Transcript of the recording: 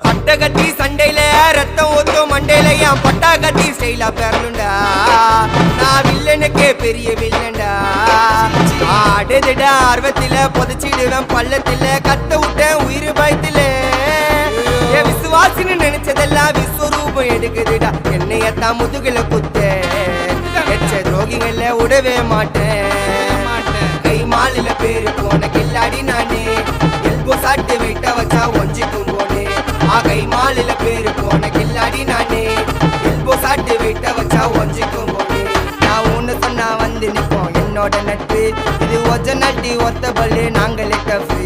பட்டகத்தி சண்டையில ரத்தம் ஊத்தும் மண்டையில என் பட்டாகத்தி ஸ்டைலா பெறணுண்டா. நான் வில்லனுக்கே பெரிய வில்லன்டா. ஆடுதுட ஆர்வத்தில புதைச்சிடுவேன் பள்ளத்தில கத்த விட்டேன் உயிர் பயத்தில. என் விசுவாசின்னு நினைச்சதெல்லாம் விஸ்வரூபம் எடுக்குதுடா. என்னையத்தான் முதுகுல குத்த எச்ச துரோகிகள விடவே மாட்டேன். கை மாலில பேரு போன கில்லாடி நானே. எல்போ சாட்டு விட்ட வச்சா ஒஞ்சிக்கும் போனே. கை மாலில பேரு போன கில்லாடி நானே. எல்போ சாட்டு விட்ட வச்சா ஒஞ்சிக்கும் போனே. நான் ஒண்ணு சொன்னா வந்து நிப்போம் என்னோட நட்பு. இது ஒஜ நட்டி ஒத்த பல்லு நாங்களே டஃபு.